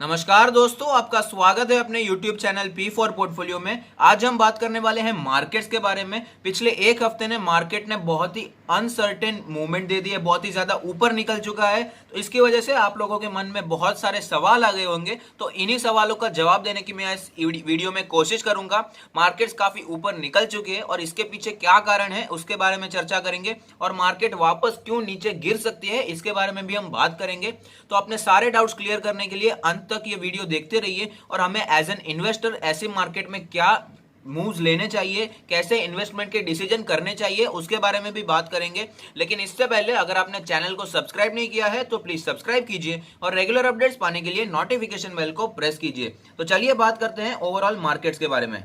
नमस्कार दोस्तों, आपका स्वागत है अपने YouTube channel P for portfolio में। आज हम बात करने वाले हैं मार्केट्स के बारे में। पिछले एक हफ्ते ने मार्केट ने बहुत ही अनसर्टेन मूवमेंट दे दी है, बहुत ही ज्यादा ऊपर निकल चुका है। तो इसकी वजह से आप लोगों के मन में बहुत सारे सवाल आ गए होंगे, तो इन्हीं सवालों का जवाब देने की मैं इस वीडियो में कोशिश करूंगा। मार्केट्स काफी ऊपर निकल चुके हैं और इसके पीछे क्या कारण है उसके बारे में चर्चा करेंगे, और मार्केट वापस क्यों नीचे गिर सकती है इसके बारे में भी हम बात करेंगे। तो अपने सारे डाउट्स क्लियर करने के लिए अंत तक ये वीडियो देखते रहिए, और हमें एज एन इन्वेस्टर ऐसी मार्केट में क्या मूव्स लेने चाहिए, कैसे इन्वेस्टमेंट के डिसीजन करने चाहिए, उसके बारे में भी बात करेंगे। लेकिन इससे पहले अगर आपने चैनल को सब्सक्राइब नहीं किया है तो प्लीज सब्सक्राइब कीजिए, और रेगुलर अपडेट्स पाने के लिए नोटिफिकेशन बेल को प्रेस कीजिए। तो चलिए बात करते हैं ओवरऑल मार्केट्स के बारे में।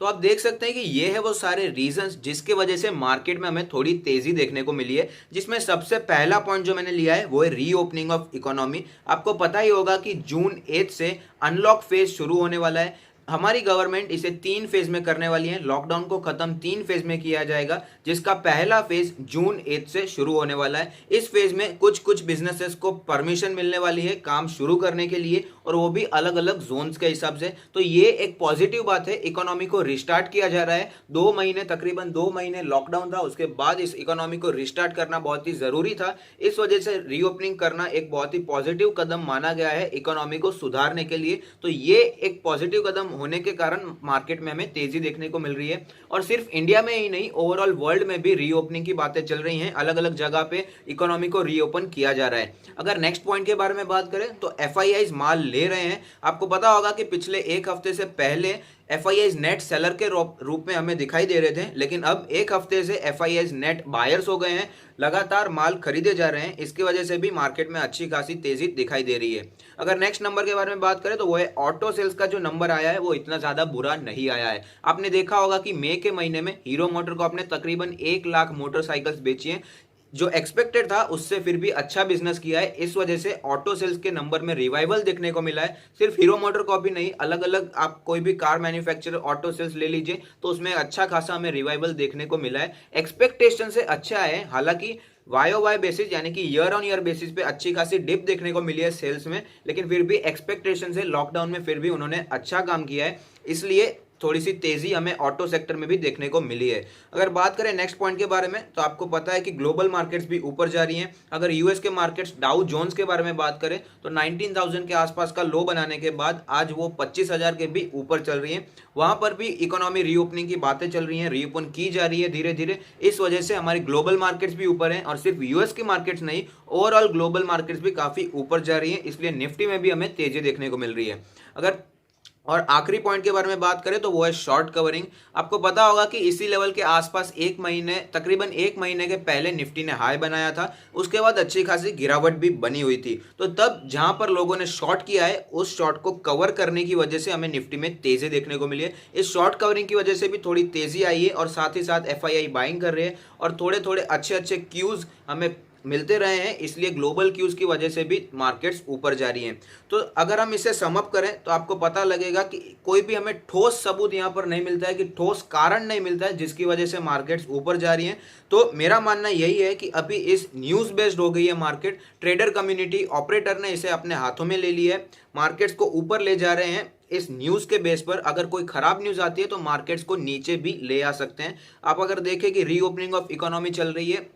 तो आप देख सकते हैं कि ये है वो सारे रीजंस जिसके वजह से मार्केट में हमें थोड़ी तेजी देखने को मिली है, जिसमें सबसे पहला पॉइंट जो मैंने लिया है वो है रीओपनिंग ऑफ इकोनॉमी। आपको पता ही होगा कि जून 8 से अनलॉक फेज शुरू होने वाला है। हमारी गवर्नमेंट इसे 3 फेज में करने वाली है। लॉकडाउन को खत्म 3 फेज में किया जाएगा, जिसका पहला फेज जून 8 से शुरू होने वाला है। इस फेज में कुछ कुछ बिजनेसेस को परमिशन मिलने वाली है काम शुरू करने के लिए, और वो भी अलग अलग जोन्स के हिसाब से। तो ये एक पॉजिटिव बात है, इकोनॉमी को रिस्टार्ट किया जा रहा है। 2 महीने, तकरीबन 2 महीने लॉकडाउन था, उसके बाद इस इकोनॉमी को रिस्टार्ट करना बहुत ही जरूरी था। इस वजह से रीओपनिंग करना एक बहुत ही पॉजिटिव कदम माना गया है इकोनॉमी को सुधारने के लिए। तो ये एक पॉजिटिव कदम होने के कारण मार्केट में हमें तेजी देखने को मिल रही है। और सिर्फ इंडिया में ही नहीं, ओवरऑल वर्ल्ड में भी रीओपनिंग की बातें चल रही हैं। अलग अलग जगह पे इकोनॉमी को रीओपन किया जा रहा है। अगर नेक्स्ट पॉइंट के बारे में बात करें तो एफआईआईज माल ले रहे हैं। आपको पता होगा कि पिछले एक हफ्ते से पहले एफआईआईज नेट सेलर के रूप में हमें दिखाई दे रहे थे, लेकिन अब एक हफ्ते से एफआईआईज नेट बायर्स हो गए हैं। लगातार माल खरीदे जा रहे हैं, इसकी वजह से भी मार्केट में अच्छी खासी तेजी दिखाई दे रही है। अगर नेक्स्ट नंबर के बारे में बात करें तो वो है ऑटो सेल्स का जो नंबर आया है वो इतना ज्यादा बुरा नहीं आया है। आपने देखा होगा कि मई के महीने में हीरो मोटर को अपने तकरीबन 1 लाख मोटरसाइकिल्स बेची हैं, जो एक्सपेक्टेड था उससे फिर भी अच्छा बिजनेस किया है। इस वजह से ऑटो सेल्स के नंबर में रिवाइवल देखने को मिला है। सिर्फ हीरो मोटर कॉपी नहीं, अलग अलग आप कोई भी कार मैन्युफैक्चरर ऑटो सेल्स ले लीजिए तो उसमें अच्छा खासा हमें रिवाइवल देखने को मिला है। एक्सपेक्टेशन से अच्छा है, हालांकि वाई बेसिस यानी कि ईयर ऑन ईयर बेसिस पे अच्छी खासी डिप देखने को मिली है सेल्स में, लेकिन फिर भी एक्सपेक्टेशन से लॉकडाउन में फिर भी उन्होंने अच्छा काम किया है, इसलिए थोड़ी सी तेजी हमें ऑटो सेक्टर में भी देखने को मिली है। अगर बात करें नेक्स्ट पॉइंट के बारे में तो आपको पता है कि ग्लोबल मार्केट्स भी ऊपर जा रही हैं। अगर यूएस के मार्केट्स डाउ जोन्स के बारे में बात करें तो 19,000 के आसपास का लो बनाने के बाद आज वो 25,000 के भी ऊपर चल रही है। वहां पर भी इकोनॉमी रीओपनिंग की बातें चल रही हैं, रीओपन की जा रही है धीरे धीरे। इस वजह से हमारी ग्लोबल मार्केट्स भी ऊपर हैं, और सिर्फ यूएस की मार्केट्स नहीं, ओवरऑल ग्लोबल मार्केट्स भी काफी ऊपर जा रही है, इसलिए निफ्टी में भी हमें तेजी देखने को मिल रही है। अगर और आखिरी पॉइंट के बारे में बात करें तो वो है शॉर्ट कवरिंग। आपको पता होगा कि इसी लेवल के आसपास एक महीने, तकरीबन 1 महीने के पहले निफ्टी ने हाई बनाया था, उसके बाद अच्छी खासी गिरावट भी बनी हुई थी। तो तब जहां पर लोगों ने शॉर्ट किया है उस शॉर्ट को कवर करने की वजह से हमें निफ्टी में तेजी देखने को मिली है। इस शॉर्ट कवरिंग की वजह से भी थोड़ी तेजी आई है, और साथ ही साथ एफआईआई बाइंग कर रहे हैं, और थोड़े थोड़े अच्छे अच्छे क्यूज हमें मिलते रहे हैं, इसलिए ग्लोबल क्यूज की वजह से भी मार्केट्स ऊपर जा रही हैं। तो अगर हम इसे सम अप करें तो आपको पता लगेगा कि कोई भी हमें ठोस सबूत यहाँ पर नहीं मिलता है, कि ठोस कारण नहीं मिलता है जिसकी वजह से मार्केट्स ऊपर जा रही हैं। तो मेरा मानना यही है कि अभी इस न्यूज बेस्ड हो गई है मार्केट। ट्रेडर कम्युनिटी, ऑपरेटर ने इसे अपने हाथों में ले लिया है, मार्केट्स को ऊपर ले जा रहे हैं इस न्यूज के बेस पर। अगर कोई खराब न्यूज आती है तो मार्केट्स को नीचे भी ले आ सकते हैं। आप अगर देखें कि रीओपनिंग ऑफ इकोनॉमी चल रही है,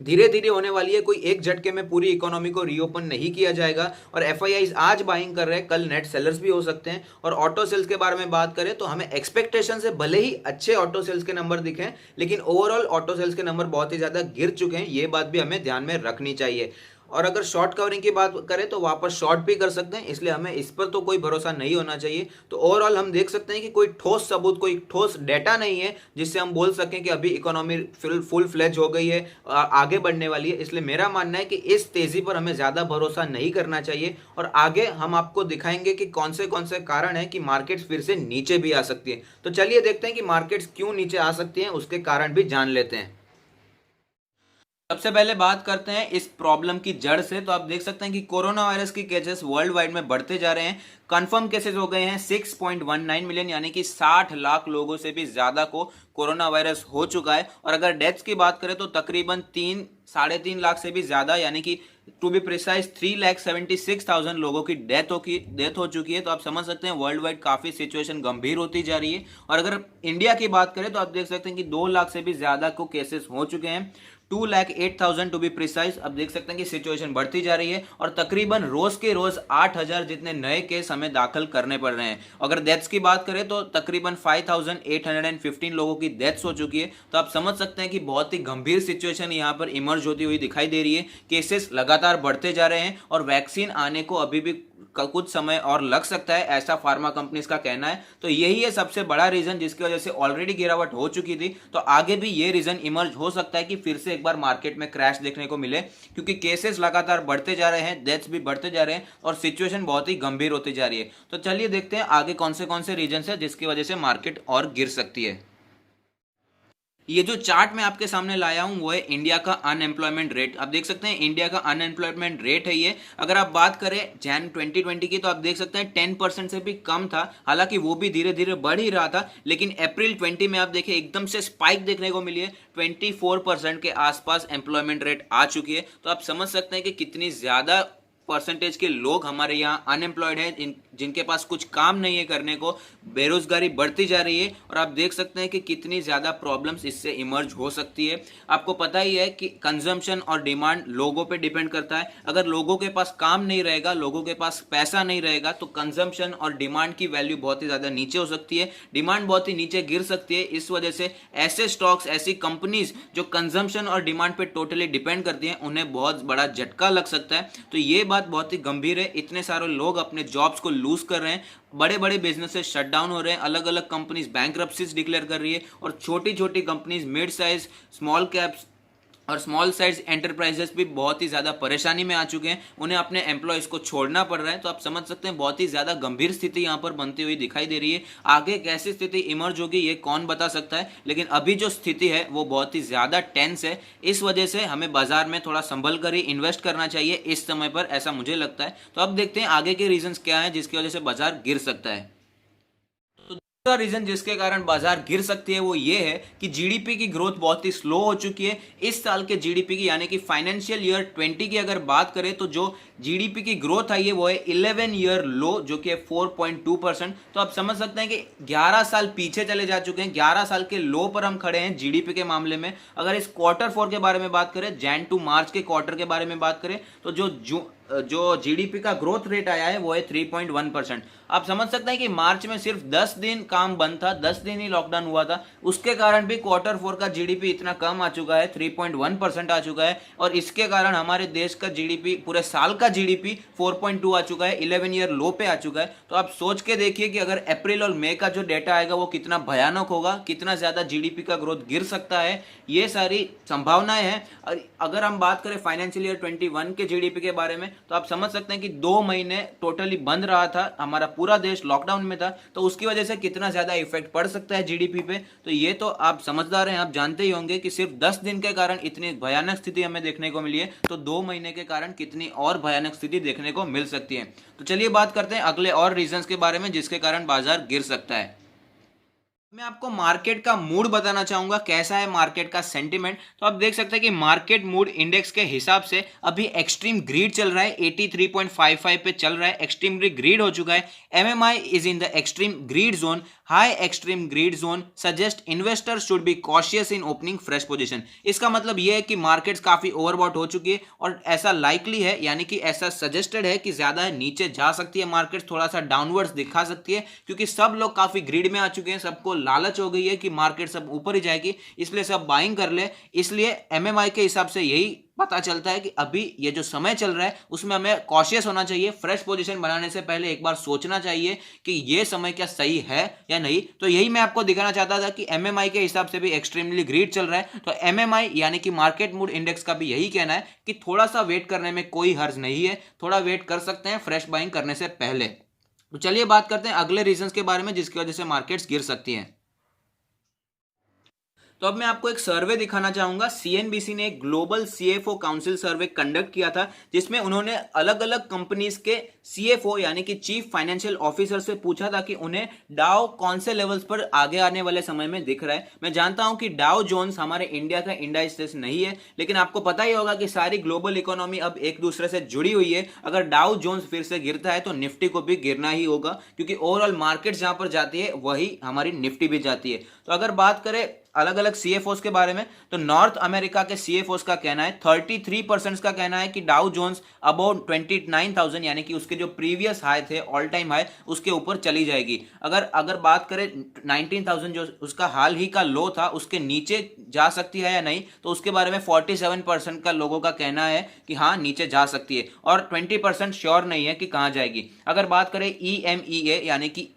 धीरे धीरे होने वाली है, कोई एक झटके में पूरी इकोनॉमी को रीओपन नहीं किया जाएगा। और एफआईआईज आज बाइंग कर रहे हैं, कल नेट सेलर्स भी हो सकते हैं। और ऑटो सेल्स के बारे में बात करें तो हमें एक्सपेक्टेशन से भले ही अच्छे ऑटो सेल्स के नंबर दिखें, लेकिन ओवरऑल ऑटो सेल्स के नंबर बहुत ही ज्यादा गिर चुके हैं, ये बात भी हमें ध्यान में रखनी चाहिए। और अगर शॉर्ट कवरिंग की बात करें तो वापस शॉर्ट भी कर सकते हैं, इसलिए हमें इस पर तो कोई भरोसा नहीं होना चाहिए। तो ओवरऑल हम देख सकते हैं कि कोई ठोस सबूत, कोई ठोस डेटा नहीं है जिससे हम बोल सकें कि अभी इकोनॉमी फुल फ्लेज हो गई है, आगे बढ़ने वाली है। इसलिए मेरा मानना है कि इस तेजी पर हमें ज्यादा भरोसा नहीं करना चाहिए, और आगे हम आपको दिखाएंगे कि कौन से कारण है कि मार्केट्स फिर से नीचे भी आ सकती है। तो चलिए देखते हैं कि मार्केट्स क्यों नीचे आ सकती हैं, उसके कारण भी जान लेते हैं। सबसे पहले बात करते हैं इस प्रॉब्लम की जड़ से। तो आप देख सकते हैं कि कोरोना वायरस की केसेस वर्ल्ड वाइड में बढ़ते जा रहे हैं। कंफर्म केसेस हो गए हैं 6.19 मिलियन, यानी कि 60 लाख लोगों से भी ज्यादा को कोरोना वायरस हो चुका है। और अगर डेथ्स की बात करें तो तकरीबन 3 साढ़े 3 लाख से भी ज्यादा, यानी कि टू बी प्रिसाइज 3,76,000 लोगों की डेथ हो चुकी है। तो आप समझ सकते हैं वर्ल्ड वाइड काफी सिचुएशन गंभीर होती जा रही है। और अगर इंडिया की बात करें तो आप देख सकते हैं कि 2 लाख से भी ज्यादा को केसेस हो चुके हैं, 2,08,000 टू बी प्रिसाइज। अब देख सकते हैं कि सिचुएशन बढ़ती जा रही है और तकरीबन रोज के रोज 8,000 जितने नए केस हमें दाखिल करने पड़ रहे हैं। अगर डेथ्स की बात करें तो तकरीबन 5,815 लोगों की डेथ्स हो चुकी है। तो आप समझ सकते हैं कि बहुत ही गंभीर सिचुएशन यहाँ पर इमर्ज होती हुई दिखाई दे रही है। केसेस लगातार बढ़ते जा रहे हैं और वैक्सीन आने को अभी भी कुछ समय और लग सकता है, ऐसा फार्मा कंपनीज का कहना है। तो यही है सबसे बड़ा रीजन जिसकी वजह से ऑलरेडी गिरावट हो चुकी थी। तो आगे भी ये रीजन इमर्ज हो सकता है कि फिर से एक बार मार्केट में क्रैश देखने को मिले, क्योंकि केसेस लगातार बढ़ते जा रहे हैं, डेथ्स भी बढ़ते जा रहे हैं और सिचुएशन बहुत ही गंभीर होती जा रही है। तो चलिए देखते हैं आगे कौन से रीजन है जिसकी वजह से मार्केट और गिर सकती है। ये जो चार्ट मैं आपके सामने लाया हूं वो है इंडिया का अनएम्प्लॉयमेंट रेट। आप देख सकते हैं इंडिया का अनएम्प्लॉयमेंट रेट है ये। अगर आप बात करें जैन 2020 की तो आप देख सकते हैं 10% से भी कम था, हालांकि वो भी धीरे धीरे बढ़ ही रहा था। लेकिन अप्रैल 20 में आप देखिए एकदम से स्पाइक देखने को मिली है, 24% के आसपास एम्प्लॉयमेंट रेट आ चुकी है। तो आप समझ सकते हैं कि कितनी ज्यादा परसेंटेज के लोग हमारे यहाँ अनएम्प्लॉयड हैं, जिनके पास कुछ काम नहीं है करने को, बेरोजगारी बढ़ती जा रही है। और आप देख सकते हैं कि कितनी ज़्यादा प्रॉब्लम्स इससे इमर्ज हो सकती है। आपको पता ही है कि कंजम्पशन और डिमांड लोगों पे डिपेंड करता है। अगर लोगों के पास काम नहीं रहेगा, लोगों के पास पैसा नहीं रहेगा, तो कंजम्पशन और डिमांड की वैल्यू बहुत ही ज़्यादा नीचे हो सकती है, डिमांड बहुत ही नीचे गिर सकती है। इस वजह से ऐसे स्टॉक्स, ऐसी कंपनीज जो कंजम्पशन और डिमांड पे टोटली डिपेंड करती हैं, उन्हें बहुत बड़ा झटका लग सकता है। तो ये बात बहुत ही गंभीर है। इतने सारे लोग अपने जॉब्स को लूज कर रहे हैं, बड़े बड़े बिजनेसेस शट डाउन हो रहे हैं, अलग अलग कंपनीज बैंकरप्सीज डिक्लेयर कर रही है और छोटी छोटी companies, mid size, small caps और स्मॉल साइज एंटरप्राइजेस भी बहुत ही ज़्यादा परेशानी में आ चुके हैं, उन्हें अपने एम्प्लॉयज़ को छोड़ना पड़ रहा है। तो आप समझ सकते हैं बहुत ही ज़्यादा गंभीर स्थिति यहाँ पर बनती हुई दिखाई दे रही है। आगे कैसी स्थिति इमर्ज होगी ये कौन बता सकता है, लेकिन अभी जो स्थिति है वो बहुत ही ज़्यादा टेंस है। इस वजह से हमें बाजार में थोड़ा संभल कर ही इन्वेस्ट करना चाहिए इस समय पर, ऐसा मुझे लगता है। तो अब देखते हैं आगे के रीजंस क्या हैं जिसकी वजह से बाजार गिर सकता है। दूसरा रीजन जिसके कारण बाजार गिर सकती है वो ये है कि जीडीपी की ग्रोथ बहुत ही स्लो हो चुकी है। इस साल के जीडीपी की, यानी कि फाइनेंशियल ईयर 20 की अगर बात करें तो जो जीडीपी की ग्रोथ आई है वो है 11 ईयर लो, जो कि 4.2%। तो आप समझ सकते हैं कि 11 साल पीछे चले जा चुके हैं, 11 साल के लो पर हम खड़े हैं जीडीपी के मामले में। अगर इस क्वार्टर 4 के बारे में बात करें, जैन टू मार्च के क्वार्टर के बारे में बात करें, तो जो जीडीपी का ग्रोथ रेट आया है वो है 3.1%। आप समझ सकते हैं कि मार्च में सिर्फ 10 दिन काम बंद था, 10 दिन ही लॉकडाउन हुआ था, उसके कारण भी क्वार्टर 4 का जीडीपी इतना कम आ चुका है, 3.1% आ चुका है। और इसके कारण हमारे देश का जीडीपी, पूरे साल का जीडीपी 4.2 आ चुका है, 11 ईयर लो पे आ चुका है। तो आप सोच के देखिए कि अगर अप्रैल और मई का जो डेटा आएगा वो कितना भयानक होगा, कितना ज्यादा जीडीपी का ग्रोथ गिर सकता है। ये सारी संभावनाएं हैं। अगर हम बात करें फाइनेंशियल ईयर 21 के जीडीपी के बारे में, तो आप समझ सकते हैं कि 2 महीने टोटली बंद रहा था, हमारा पूरा देश लॉकडाउन में था, तो उसकी वजह से कितना ज्यादा इफेक्ट पड़ सकता है जीडीपी पे। तो ये तो आप समझदार हैं, आप जानते ही होंगे कि सिर्फ 10 दिन के कारण इतनी भयानक स्थिति हमें देखने को मिली है, तो 2 महीने के कारण कितनी और भयानक स्थिति देखने को मिल सकती है। तो चलिए बात करते हैं अगले और रीजंस के बारे में जिसके कारण बाजार गिर सकता है। मैं आपको मार्केट का मूड बताना चाहूंगा, कैसा है मार्केट का सेंटिमेंट। तो आप देख सकते हैं कि मार्केट मूड इंडेक्स के हिसाब से अभी एक्सट्रीम ग्रीड चल रहा है, 83.55 पे चल रहा है, एक्सट्रीमली ग्रीड हो चुका है। MMI is in the extreme greed zone, high extreme greed zone suggest investor should be cautious in opening fresh position. इसका मतलब यह है कि मार्केट्स काफी ओवरबॉट हो चुकी है और ऐसा लाइकली है, यानी कि ऐसा सजेस्टेड है कि ज्यादा नीचे जा सकती है मार्केट, थोड़ा सा डाउनवर्ड्स दिखा सकती है, क्योंकि सब लोग काफी ग्रीड में आ चुके हैं, सबको लालच हो गई है कि मार्केट सब ऊपर ही जाएगी, इसलिए सब बाइंग कर ले। इसलिए एमएमआई के हिसाब से यही पता चलता है कि अभी ये जो समय चल रहा है उसमें हमें कॉशियस होना चाहिए, फ्रेश पोजीशन बनाने से पहले एक बार सोचना चाहिए कि ये समय क्या सही है या नहीं। तो यही मैं आपको दिखाना चाहता था कि एमएमआई के हिसाब से भी एक्सट्रीमली ग्रीड चल रहा है। तो एमएमआई यानी कि मार्केट मूड इंडेक्स का भी यही कहना है कि थोड़ा सा वेट करने में कोई हर्ज नहीं है, थोड़ा वेट कर सकते हैं फ्रेश बाइंग करने से पहले। तो चलिए बात करते हैं अगले रीजंस के बारे में जिसकी वजह से मार्केट्स गिर सकती हैं। तो अब मैं आपको एक सर्वे दिखाना चाहूंगा। सीएनबीसी ने एक global CFO council survey conduct किया था, जिसमें उन्होंने अलग अलग कंपनीज के सीएफओ यानी कि चीफ फाइनेंशियल ऑफिसर से पूछा था कि उन्हें डाउ कौन से लेवल्स पर आगे आने वाले समय में दिख रहा है। मैं जानता हूं कि डाउ जोन्स हमारे इंडिया का इंडेक्स नहीं है, लेकिन आपको पता ही होगा कि सारी ग्लोबल इकोनॉमी अब एक दूसरे से जुड़ी हुई है। अगर डाउ जोन्स फिर से गिरता है तो निफ्टी को भी गिरना ही होगा, क्योंकि ओवरऑल मार्केट जहां पर जाती है वही हमारी निफ्टी भी जाती है। तो अगर बात करें अलग अलग सीएफओस के बारे में, तो नॉर्थ अमेरिका के सीएफओस का कहना है, 33% का कहना है कि डाउ जोन्स अबाउट 29,000 यानी कि उसके जो प्रीवियस हाई थे, ऑल टाइम हाई, उसके ऊपर चली जाएगी। अगर बात करें 19,000 जो उसका हाल ही का लो था, उसके नीचे जा सकती है या नहीं, तो उसके बारे में 47% का लोगों का कहना है कि हाँ नीचे जा सकती है, और 20% श्योर नहीं है कि कहां जाएगी। अगर बात करें EMEA यानी कि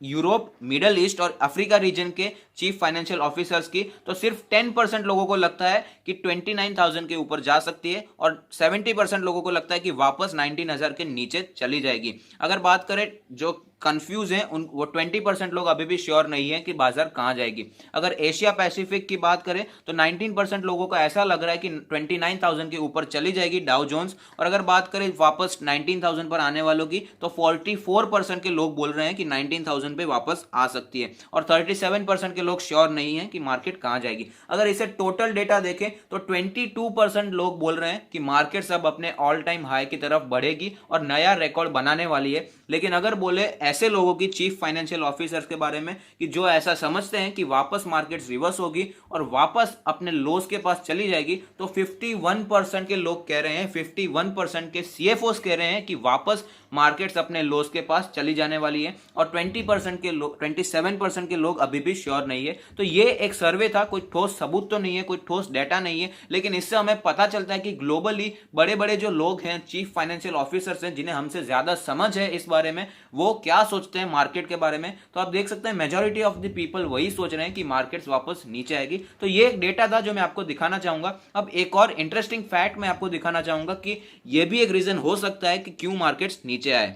यूरोप, मिडल ईस्ट और अफ्रीका रीजन के चीफ फाइनेंशियल ऑफिसर्स की, तो सिर्फ 10% लोगों को लगता है कि 29,000 के ऊपर जा सकती है, और 70% लोगों को लगता है कि वापस 19,000 के नीचे चली जाएगी। अगर बात करें जो कंफ्यूज हैं उन वो 20% लोग अभी भी श्योर नहीं है कि बाजार कहां जाएगी। अगर एशिया पैसिफिक की बात करें तो 19% लोगों को ऐसा लग रहा है कि 29,000 के ऊपर चली जाएगी डाउ जोन्स, और अगर बात करें वापस 19,000 पर आने वालों की, तो 44% के लोग बोल रहे हैं कि 19,000 पे वापस आ सकती है, और 37% के लोग श्योर नहीं है कि मार्केट कहां जाएगी। अगर इसे टोटल डेटा देखें तो 22% लोग बोल रहे हैं कि मार्केट सब अपने ऑल टाइम हाई की तरफ बढ़ेगी और नया रिकॉर्ड बनाने वाली है। लेकिन अगर बोले ऐसे लोगों की चीफ फाइनेंशियल ऑफिसर्स के बारे में कि जो ऐसा समझते हैं कि वापस मार्केट रिवर्स होगी और वापस अपने लोस के पास चली जाएगी, तो 51% के लोग कह रहे हैं, 51% के सीएफओस कह रहे हैं कि वापस मार्केट्स अपने लोस के पास चली जाने वाली है, और 20% के लोग 27% के लोग अभी भी श्योर नहीं है। तो ये एक सर्वे था, कोई ठोस सबूत तो नहीं है, कोई ठोस डेटा नहीं है, लेकिन इससे हमें पता चलता है कि ग्लोबली बड़े बड़े जो लोग हैं, चीफ फाइनेंशियल ऑफिसर्स हैं, जिन्हें हमसे ज्यादा समझ है इस बारे में, वो क्या सोचते हैं मार्केट के बारे में। तो आप देख सकते हैं मेजॉरिटी ऑफ द पीपल वही सोच रहे हैं कि मार्केट्स वापस नीचे आएगी। तो ये एक डेटा था जो मैं आपको दिखाना चाहूंगा। अब एक और इंटरेस्टिंग फैक्ट मैं आपको दिखाना चाहूंगा कि यह भी एक रीजन हो सकता है कि क्यों मार्केट्स नीचे आए।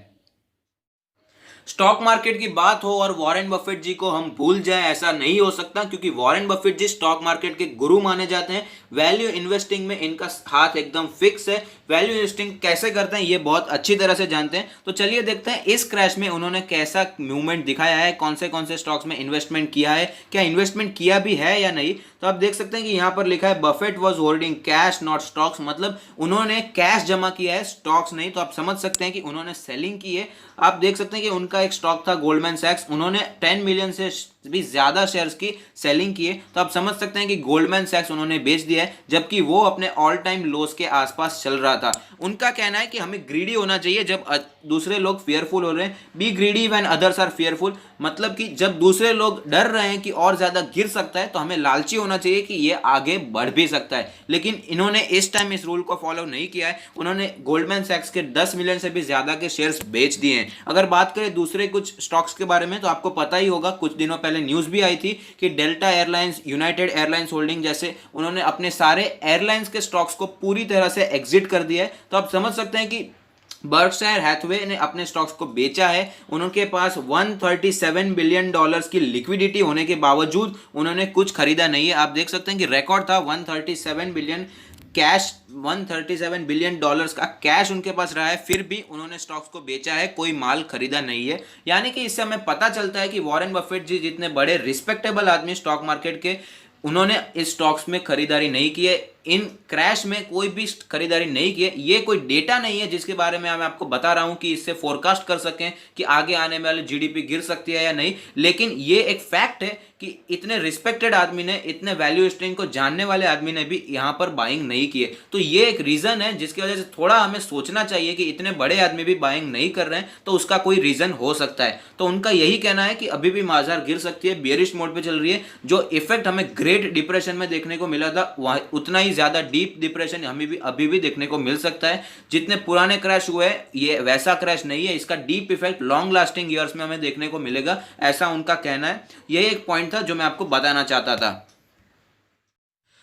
स्टॉक मार्केट की बात हो और वॉरेन बफेट जी को हम भूल जाएं, ऐसा नहीं हो सकता, क्योंकि वॉरेन बफेट जी स्टॉक मार्केट के गुरु माने जाते हैं। वैल्यू इन्वेस्टिंग में इनका हाथ एकदम फिक्स है। वैल्यू इन्वेस्टिंग कैसे करते हैं ये बहुत अच्छी तरह से जानते हैं। तो चलिए देखते हैं इस क्रैश में उन्होंने कैसा मूवमेंट दिखाया है, कौन से स्टॉक्स में इन्वेस्टमेंट किया है, क्या इन्वेस्टमेंट किया भी है या नहीं। तो आप देख सकते हैं कि यहाँ पर लिखा है Buffett was holding cash not stocks, मतलब उन्होंने कैश जमा किया है, स्टॉक्स नहीं। तो आप समझ सकते हैं कि उन्होंने सेलिंग की है। आप देख सकते हैं कि उनका एक स्टॉक था गोल्डमैन सैक्स, उन्होंने 10 मिलियन से भी ज्यादा शेयर्स की सेलिंग की है। तो आप समझ सकते हैं कि गोल्डमैन सैक्स उन्होंने बेच दिया है, जबकि वो अपने ऑल टाइम लोस के आसपास चल रहा था। उनका कहना है कि हमें ग्रीडी होना चाहिए जब दूसरे लोग फियरफुल हो रहे हैं। Be greedy when others are fearful, मतलब कि जब दूसरे लोग डर रहे हैं कि और ज्यादा गिर सकता है, तो हमें लालची होना चाहिए कि ये आगे बढ़ भी सकता है। लेकिन इन्होंने इस टाइम इस रूल को फॉलो नहीं किया है। उन्होंने गोल्डमैन सैक्स के 10 मिलियन से भी ज्यादा के शेयर्स बेच दिए हैं। अगर बात करें दूसरे कुछ स्टॉक्स के बारे में, तो आपको पता ही होगा, कुछ दिनों पहले न्यूज भी आई थी कि delta airlines, United airlines holding जैसे उन्होंने अपने सारे एयरलाइंस के स्टॉक्स को पूरी तरह से एग्जिट कर दिया है। तो आप समझ सकते हैं कि बर्कशायर हैथवे ने अपने स्टॉक्स को बेचा है। उनके पास 137 बिलियन डॉलर्स की लिक्विडिटी होने के बावजूद उन्होंने कुछ खरीदा नहीं है। आप देख सकते हैं कि रिकॉर्ड था 137 बिलियन कैश, 137 बिलियन डॉलर्स का कैश उनके पास रहा है, फिर भी उन्होंने स्टॉक्स को बेचा है, कोई माल खरीदा नहीं है। यानी कि इससे हमें पता चलता है कि वॉरेन बफेट जी जितने बड़े रिस्पेक्टेबल आदमी स्टॉक मार्केट के, उन्होंने इस स्टॉक्स में खरीदारी नहीं की है, इन क्रैश में कोई भी खरीदारी नहीं की है। ये कोई डेटा नहीं है जिसके बारे में मैं आपको बता रहा हूं कि इससे फोरकास्ट कर सकें कि आगे आने वाली जीडीपी गिर सकती है या नहीं, लेकिन ये एक फैक्ट है कि इतने रिस्पेक्टेड आदमी ने, इतने वैल्यू स्ट्रीम को जानने वाले आदमी ने भी यहां पर बाइंग नहीं की है। तो ये एक रीजन है जिसकी वजह से थोड़ा हमें सोचना चाहिए कि इतने बड़े आदमी भी बाइंग नहीं कर रहे हैं, तो उसका कोई रीजन हो सकता है। तो उनका यही कहना है कि अभी भी बाजार गिर सकती है, बेयरिश मोड पे चल रही है। जो इफेक्ट हमें ग्रेट डिप्रेशन में देखने को मिला था, उतना ही ज्यादा डीप डिप्रेशन हमें भी अभी भी देखने को मिल सकता है। जितने पुराने क्रैश हुए ये वैसा क्रैश नहीं है, इसका deep effect long lasting years में हमें देखने को मिलेगा, ऐसा उनका कहना है। ये एक पॉइंट था जो मैं आपको बताना चाहता था।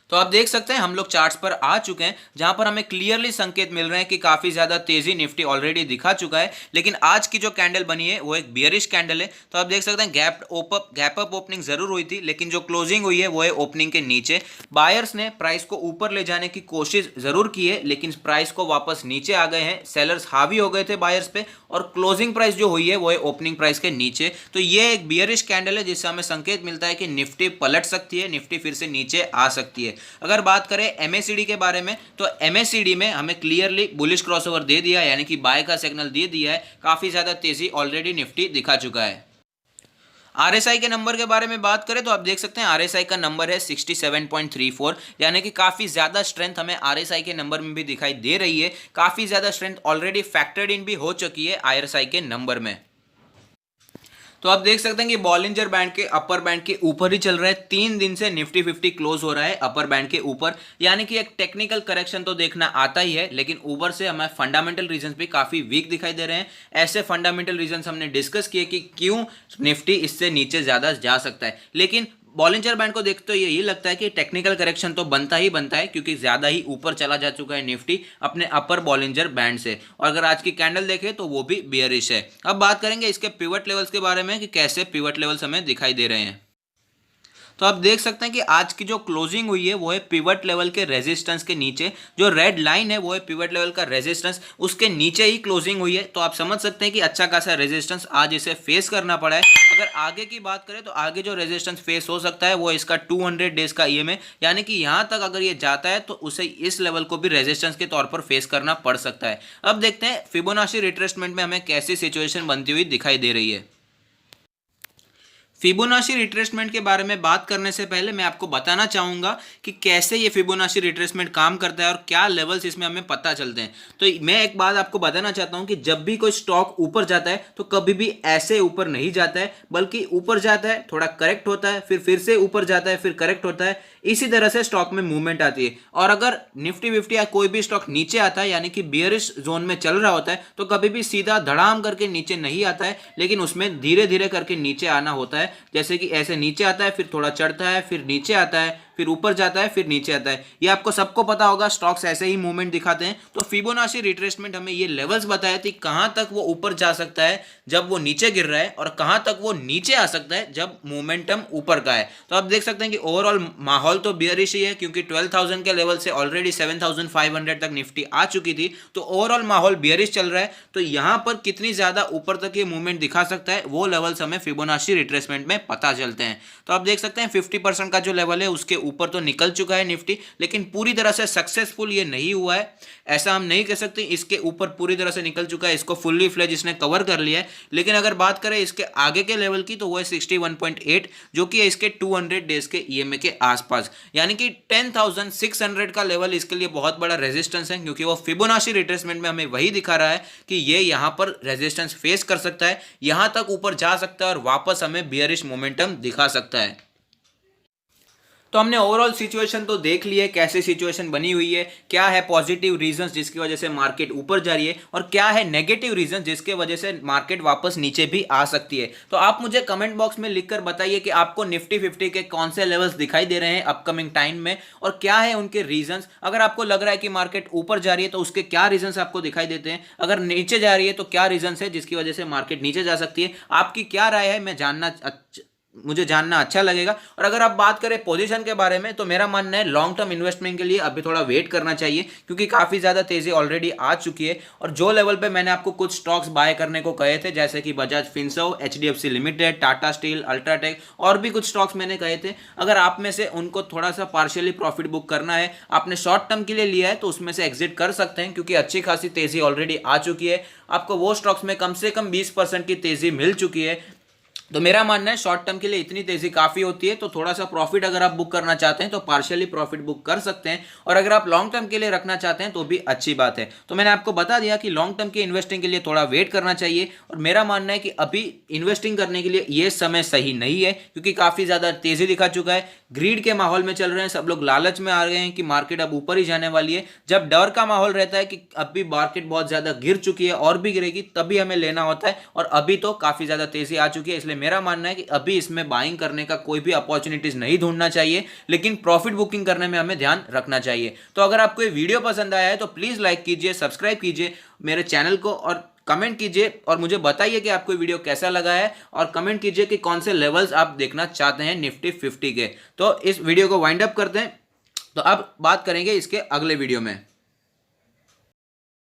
तो आप देख सकते हैं हम लोग चार्ट्स पर आ चुके हैं, जहां पर हमें क्लियरली संकेत मिल रहे हैं कि काफी ज्यादा तेजी निफ्टी ऑलरेडी दिखा चुका है। लेकिन आज की जो कैंडल बनी है वो एक बियरिश कैंडल है। तो आप देख सकते हैं गैप अप ओपनिंग जरूर हुई थी, लेकिन जो क्लोजिंग हुई है वो है ओपनिंग के नीचे। बायर्स ने प्राइस को ऊपर ले जाने की कोशिश जरूर की है, लेकिन प्राइस को वापस नीचे आ गए हैं। सेलर्स हावी हो गए थे बायर्स पे, और क्लोजिंग प्राइस जो हुई है वो है ओपनिंग प्राइस के नीचे। तो ये एक बियरिश कैंडल है, जिससे हमें संकेत मिलता है कि निफ्टी पलट सकती है, निफ्टी फिर से नीचे आ सकती है। अगर बात करें एमएसीडी के बारे में, तो एमएसीडी में हमें क्लियरली बुलिश क्रॉसओवर दे दिया है, यानी कि बाय का सिग्नल दे दिया है। काफी ज्यादा तेजी ऑलरेडी निफ्टी दिखा चुका है। आरएसआई के नंबर के बारे में बात करें तो आप देख सकते हैं आरएसआई का नंबर है 67.34, यानी कि काफी ज्यादा स्ट्रेंथ हमें आरएसआई के नंबर में भी दिखाई दे रही है। काफी ज्यादा स्ट्रेंथ ऑलरेडी फैक्टर्ड इन भी हो चुकी है आरएसआई के नंबर में। तो आप देख सकते हैं कि बॉलिंजर बैंड के अपर बैंड के ऊपर ही चल रहा है। 3 दिन से निफ्टी 50 क्लोज हो रहा है अपर बैंड के ऊपर, यानी कि एक टेक्निकल करेक्शन तो देखना आता ही है, लेकिन ऊपर से हमें फंडामेंटल रीजंस भी काफी वीक दिखाई दे रहे हैं। ऐसे फंडामेंटल रीजंस हमने डिस्कस किए कि क्यों निफ्टी इससे नीचे ज्यादा जा सकता है। लेकिन बॉलिंजर बैंड को देखते तो यही लगता है कि टेक्निकल करेक्शन तो बनता ही बनता है, क्योंकि ज्यादा ही ऊपर चला जा चुका है निफ्टी अपने अपर बॉलिंजर बैंड से। और अगर आज की कैंडल देखें तो वो भी बियरिश है। अब बात करेंगे इसके पिवट लेवल्स के बारे में कि कैसे पिवट लेवल्स हमें दिखाई दे रहे हैं। तो आप देख सकते हैं कि आज की जो क्लोजिंग हुई है वो है पिवट लेवल के रेजिस्टेंस के नीचे। जो रेड लाइन है वो है पिवट लेवल का रेजिस्टेंस, उसके नीचे ही क्लोजिंग हुई है। तो आप समझ सकते हैं कि अच्छा खासा रेजिस्टेंस आज इसे फेस करना पड़ा है। अगर आगे की बात करें तो आगे जो रेजिस्टेंस फेस हो सकता है वो इसका 200 डेज का ईएमए, यानी कि यहां तक अगर ये जाता है तो उसे इस लेवल को भी रेजिस्टेंस के तौर पर फेस करना पड़ सकता है। अब देखते हैं फिबोनाची रिट्रेसमेंट में हमें कैसी सिचुएशन बनती हुई दिखाई दे रही है। फिबोनाची रिट्रेसमेंट के बारे में बात करने से पहले मैं आपको बताना चाहूंगा कि कैसे ये फिबोनाची रिट्रेसमेंट काम करता है और क्या लेवल्स इसमें हमें पता चलते हैं। तो मैं एक बात आपको बताना चाहता हूं कि जब भी कोई स्टॉक ऊपर जाता है तो कभी भी ऐसे ऊपर नहीं जाता है, बल्कि ऊपर जाता है, थोड़ा करेक्ट होता है, फिर से ऊपर जाता है, फिर करेक्ट होता है। इसी तरह से स्टॉक में मूवमेंट आती है। और अगर निफ्टी 50 या कोई भी स्टॉक नीचे आता है, यानी कि बियरिश जोन में चल रहा होता है, तो कभी भी सीधा धड़ाम करके नीचे नहीं आता है, लेकिन उसमें धीरे धीरे करके नीचे आना होता है। जैसे कि ऐसे नीचे आता है, फिर थोड़ा चढ़ता है, फिर नीचे आता है, फिर ऊपर जाता है, फिर नीचे आता है। ये आपको सबको पता होगा, स्टॉक्स ऐसे ही मूवमेंट दिखाते हैं। तो फिबोनाची रिट्रेसमेंट हमें ये लेवल्स बताए थे कहां तक वो ऊपर जा सकता है जब वो नीचे गिर रहा है, और कहां तक वो नीचे आ सकता है जब मोमेंटम ऊपर का है। तो आप देख सकते हैं कि ओवरऑल माहौल तो बियरिश ही है, क्योंकि 12,000 के लेवल से ऑलरेडी 7,500 तक निफ्टी आ चुकी थी। तो ओवरऑल माहौल बियरिश चल रहा है। तो यहां पर कितनी ज्यादा ऊपर तक ये मूवमेंट दिखा सकता है वो लेवल्स हमें फिबोनाची रिट्रेसमेंट में पता चलते हैं। तो आप देख सकते हैं 50% का जो लेवल है उसके ऊपर तो निकल चुका है निफ्टी, लेकिन पूरी तरह से सक्सेसफुल ये नहीं हुआ है, ऐसा हम नहीं कह सकते। इसके ऊपर पूरी तरह से निकल चुका है, इसको फुल्ली फ्लेज इसने कवर कर लिया है। लेकिन अगर बात करें इसके आगे के लेवल की तो वो है 61.8, जो कि है इसके 200 डेज के ईएमए के आसपास, यानी कि 10,600 का लेवल इसके लिए बहुत बड़ा रेजिस्टेंस है, क्योंकि वो फिबोनाची रिट्रेसमेंट में हमें वही दिखा रहा है कि ये यहां पर रेजिस्टेंस फेस कर सकता है, यहां तक ऊपर जा सकता है और वापस हमें बियरिश मोमेंटम दिखा सकता है। तो हमने ओवरऑल सिचुएशन तो देख ली है, कैसे सिचुएशन बनी हुई है, क्या है पॉजिटिव रीजंस जिसकी वजह से मार्केट ऊपर जा रही है, और क्या है नेगेटिव रीजन जिसके वजह से मार्केट वापस नीचे भी आ सकती है। तो आप मुझे कमेंट बॉक्स में लिखकर बताइए कि आपको निफ्टी 50 के कौन से लेवल्स दिखाई दे रहे हैं अपकमिंग टाइम में, और क्या है उनके रीजंस। अगर आपको लग रहा है कि मार्केट ऊपर जा रही है तो उसके क्या रीजंस आपको दिखाई देते हैं, अगर नीचे जा रही है तो क्या रीजंस है जिसकी वजह से मार्केट नीचे जा सकती है। आपकी क्या राय है मुझे जानना अच्छा लगेगा। और अगर आप बात करें पोजीशन के बारे में, तो मेरा मानना है लॉन्ग टर्म इन्वेस्टमेंट के लिए अभी थोड़ा वेट करना चाहिए, क्योंकि काफी ज्यादा तेजी ऑलरेडी आ चुकी है। और जो लेवल पे मैंने आपको कुछ स्टॉक्स बाय करने को कहे थे, जैसे कि Bajaj Finserv, HDFC limited, Tata steel, UltraTech और भी कुछ स्टॉक्स मैंने कहे थे, अगर आप में से उनको थोड़ा सा पार्शियली प्रॉफिट बुक करना है, आपने शॉर्ट टर्म के लिए लिया है, तो उसमें से एग्जिट कर सकते हैं, क्योंकि अच्छी खासी तेजी ऑलरेडी आ चुकी है। आपको वो स्टॉक्स में कम से कम 20% की तेजी मिल चुकी है। तो मेरा मानना है शॉर्ट टर्म के लिए इतनी तेजी काफी होती है। तो थोड़ा सा प्रॉफिट अगर आप बुक करना चाहते हैं तो पार्शियली प्रॉफिट बुक कर सकते हैं, और अगर आप लॉन्ग टर्म के लिए रखना चाहते हैं तो भी अच्छी बात है। तो मैंने आपको बता दिया कि लॉन्ग टर्म की इन्वेस्टिंग के लिए थोड़ा वेट करना चाहिए, और मेरा मानना है कि अभी इन्वेस्टिंग करने के लिए ये समय सही नहीं है, क्योंकि काफी ज्यादा तेजी दिखा चुका है। ग्रीड के माहौल में चल रहे हैं, सब लोग लालच में आ गए हैं कि मार्केट अब ऊपर ही जाने वाली है। जब डर का माहौल रहता है कि अभी मार्केट बहुत ज्यादा गिर चुकी है और भी गिरेगी, तभी हमें लेना होता है, और अभी तो काफी ज्यादा तेजी आ चुकी है, इसलिए मेरा मानना है कि अभी इसमें बाइंग करने का कोई भी अपॉर्चुनिटीज नहीं ढूंढना चाहिए, लेकिन प्रॉफिट बुकिंग करने में हमें ध्यान रखना चाहिए। तो अगर आपको ये वीडियो पसंद आया है तो प्लीज़ लाइक कीजिए, सब्सक्राइब कीजिए मेरे चैनल को और कमेंट कीजिए और मुझे बताइए कि आपको वीडियो कैसा लगा है, और कमेंट कीजिए कि कौन से लेवल्स आप देखना चाहते हैं निफ्टी 50 के। तो इस वीडियो को वाइंड अप करते हैं, तो अब बात करेंगे इसके अगले वीडियो में।